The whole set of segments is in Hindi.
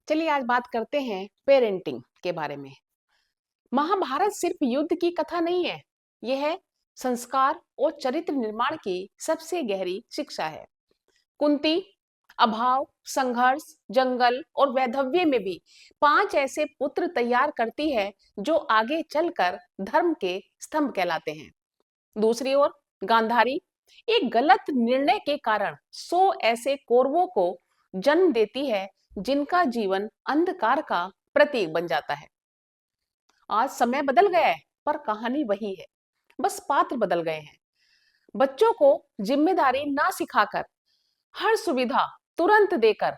चलिए आज बात करते हैं पेरेंटिंग के बारे में। महाभारत सिर्फ युद्ध की कथा नहीं है, यह है संस्कार और चरित्र निर्माण की सबसे गहरी शिक्षा है। कुंती अभाव, संघर्ष, जंगल और वैधव्य में भी 5 ऐसे पुत्र तैयार करती है जो आगे चलकर धर्म के स्तंभ कहलाते हैं। दूसरी ओर गांधारी एक गलत निर्णय के कारण 100 ऐसे कौरवों को जन्म देती है जिनका जीवन अंधकार का प्रतीक बन जाता है। आज समय बदल गया है पर कहानी वही है, बस पात्र बदल गए हैं। बच्चों को जिम्मेदारी ना सिखाकर, हर सुविधा तुरंत देकर,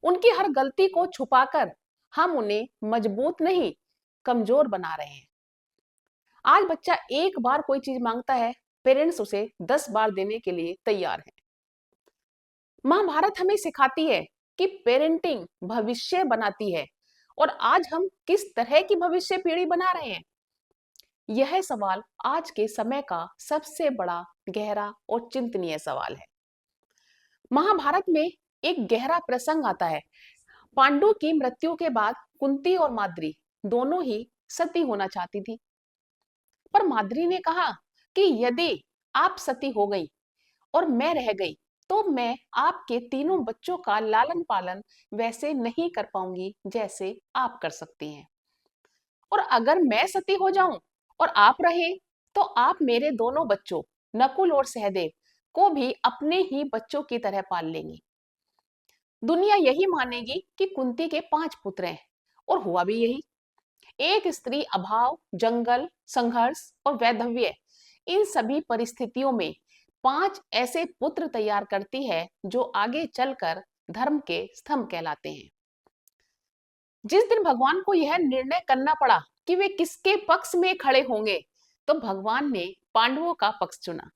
उनकी हर गलती को छुपाकर हम उन्हें मजबूत नहीं, कमजोर बना रहे हैं। आज बच्चा एक बार कोई चीज मांगता है, पेरेंट्स उसे 10 बार देने के लिए तैयार हैं। महाभारत हमें सिखाती है कि पेरेंटिंग भविष्य बनाती है और आज हम किस तरह की भविष्य पीढ़ी बना रहे हैं। यह सवाल आज के समय का सबसे बड़ा, गहरा और चिंतनीय सवाल है। महाभारत में एक गहरा प्रसंग आता है। पांडु की मृत्यु के बाद कुंती और माद्री दोनों ही सती होना चाहती थी, पर माद्री ने कहा कि यदि आप सती हो गई और मैं रह गई तो मैं आपके तीनों बच्चों का लालन पालन वैसे नहीं कर पाऊंगी जैसे आप कर सकती हैं। और अगर मैं सती हो जाऊं और आप रहे तो आप मेरे दोनों बच्चों नकुल और सहदेव को भी अपने ही बच्चों की तरह पाल लेंगी। दुनिया यही मानेगी कि कुंती के 5 पुत्र हैं, और हुआ भी यही। एक स्त्री अभाव, जंगल, संघर्ष और वैधव्य, इन सभी परिस्थितियों में 5 ऐसे पुत्र तैयार करती है जो आगे चलकर धर्म के स्तंभ कहलाते हैं। जिस दिन भगवान को यह निर्णय करना पड़ा कि वे किसके पक्ष में खड़े होंगे, तो भगवान ने पांडवों का पक्ष चुना,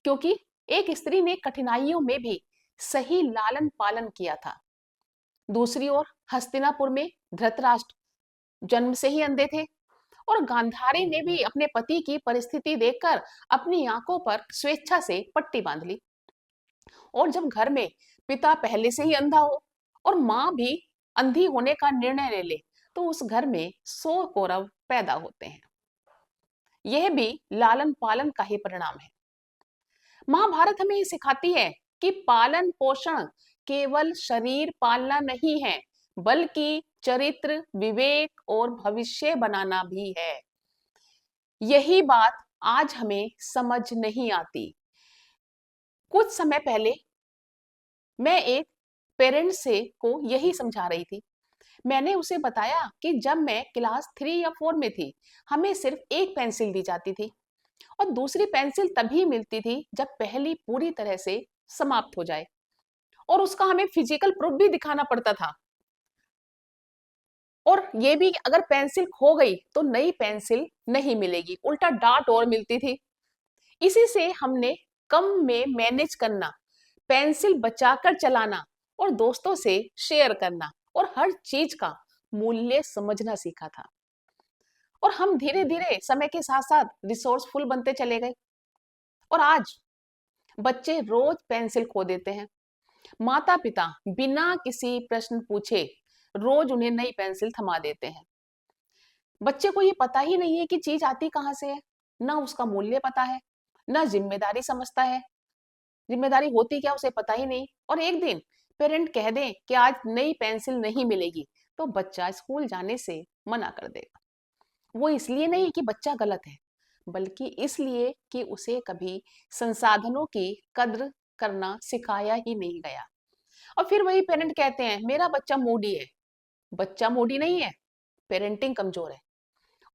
क्योंकि एक स्त्री ने कठिनाइयों में भी सही लालन पालन किया था। दूसरी ओर हस्तिनापुर में धृतराष्ट्र जन्म से ही अंधे थे, और गांधारी ने भी अपने पति की परिस्थिति देखकर अपनी आंखों पर स्वेच्छा से पट्टी बांध ली। और जब घर में पिता पहले से ही अंधा हो और मां भी अंधी होने का निर्णय ले ले, तो उस घर में 100 कौरव पैदा होते हैं। यह भी लालन पालन का ही परिणाम है। महाभारत हमें ये सिखाती है कि पालन पोषण केवल शरीर पालना नहीं है, बल्कि चरित्र, विवेक और भविष्य बनाना भी है। यही बात आज हमें समझ नहीं आती। कुछ समय पहले मैं एक पेरेंट से को यही समझा रही थी। मैंने उसे बताया कि जब मैं क्लास 3 या 4 में थी, हमें सिर्फ एक पेंसिल दी जाती थी, और दूसरी पेंसिल तभी मिलती थी जब पहली पूरी तरह से समाप्त हो जाए, और उसका हमें फिजिकल प्रूफ भी दिखाना पड़ता था। और ये भी कि अगर पेंसिल खो गई तो नई पेंसिल नहीं मिलेगी, उल्टा डांट और मिलती थी। इसी से हमने कम में मैनेज करना, पेंसिल बचाकर चलाना और दोस्तों से शेयर करना और हर चीज का मूल्य समझना सीखा था। और हम धीरे धीरे समय के साथ साथ रिसोर्सफुल बनते चले गए, और आज बच्चे रोज पेंसिल खो देते हैं। माता पिता बिना किसी प्रश्न पूछे रोज उन्हें नई पेंसिल थमा देते हैं। बच्चे को ये पता ही नहीं है कि चीज आती कहाँ से है, ना उसका मूल्य पता है, ना जिम्मेदारी समझता है। जिम्मेदारी होती क्या उसे पता ही नहीं। और एक दिन पेरेंट कह दें कि आज नई पेंसिल नहीं मिलेगी, तो बच्चा स्कूल जाने से मना कर देगा। वो इसलिए नहीं कि बच्चा गलत है, बल्कि इसलिए कि उसे कभी संसाधनों की कद्र करना सिखाया ही नहीं गया। और फिर वही पेरेंट कहते हैं मेरा बच्चा मूडी है। बच्चा मूडी नहीं है, पेरेंटिंग कमजोर है।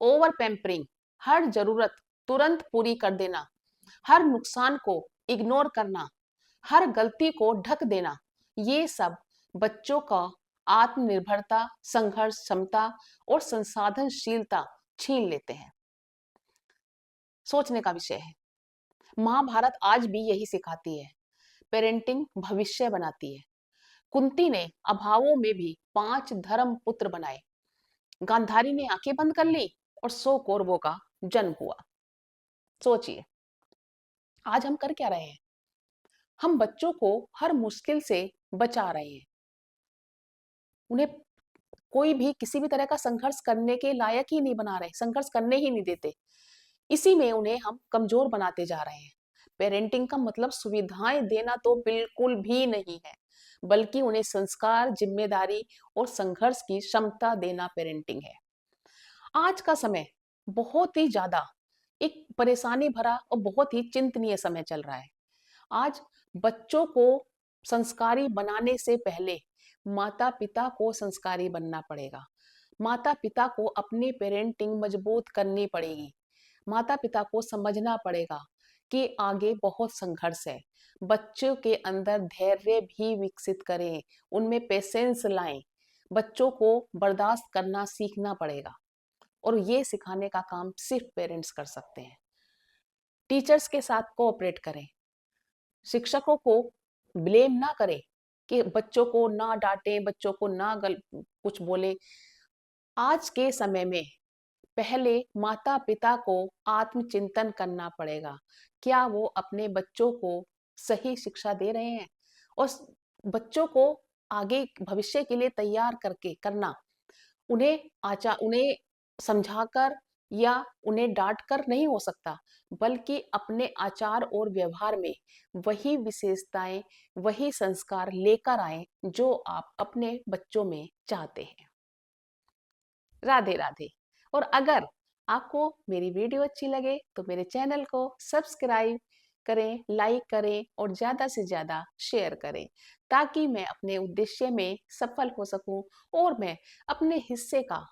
ओवर पैम्परिंग, हर जरूरत तुरंत पूरी कर देना, हर नुकसान को इग्नोर करना, हर गलती को ढक देना, ये सब बच्चों का आत्मनिर्भरता, संघर्ष क्षमता और संसाधनशीलता छीन लेते हैं। सोचने का विषय है। महाभारत आज भी यही सिखाती है, पेरेंटिंग भविष्य बनाती है। कुंती ने अभावों में भी 5 धर्म पुत्र बनाए, गांधारी ने आंखें बंद कर ली और 100 कौरवों का जन्म हुआ। सोचिए, आज हम कर क्या रहे हैं? हम बच्चों को हर मुश्किल से बचा रहे हैं। उन्हें कोई भी किसी भी तरह का संघर्ष करने के लायक ही नहीं बना रहे, संघर्ष करने ही नहीं देते। इसी में उन्हें हम कमजोर बनाते जा रहे हैं। पेरेंटिंग का मतलब सुविधाएं देना तो बिल्कुल भी नहीं है, बल्कि उन्हें संस्कार, जिम्मेदारी और संघर्ष की क्षमता देना पेरेंटिंग है। आज का समय बहुत ही ज्यादा एक परेशानी भरा और बहुत ही चिंतनीय समय चल रहा है। आज बच्चों को संस्कारी बनाने से पहले माता पिता को संस्कारी बनना पड़ेगा। माता पिता को अपनी पेरेंटिंग मजबूत करनी पड़ेगी। माता पिता को समझना पड़ेगा कि आगे बहुत संघर्ष है। बच्चों के अंदर धैर्य भी विकसित करें, उनमें पेशेंस लाएं। बच्चों को बर्दाश्त करना सीखना पड़ेगा, और ये सिखाने का काम सिर्फ पेरेंट्स कर सकते हैं। टीचर्स के साथ कोऑपरेट करें, शिक्षकों को ब्लेम ना करें कि बच्चों को ना डांटें, बच्चों को ना कुछ बोले। आज के समय में पहले माता पिता को आत्मचिंतन करना पड़ेगा। क्या वो अपने बच्चों को सही शिक्षा दे रहे हैं? और बच्चों को आगे भविष्य के लिए तैयार करके करना, उन्हें समझाकर या उन्हें डांट कर नहीं हो सकता, बल्कि अपने आचार और व्यवहार में वही विशेषताएं, वही संस्कार लेकर आए जो आप अपने बच्चों में चाहते हैं। राधे राधे। और अगर आपको मेरी वीडियो अच्छी लगे तो मेरे चैनल को सब्सक्राइब करें, लाइक करें और ज़्यादा से ज़्यादा शेयर करें, ताकि मैं अपने उद्देश्य में सफल हो सकूं और मैं अपने हिस्से का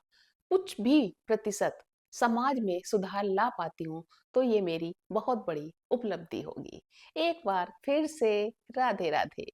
कुछ भी प्रतिशत समाज में सुधार ला पाती हूँ, तो ये मेरी बहुत बड़ी उपलब्धि होगी। एक बार फिर से राधे राधे।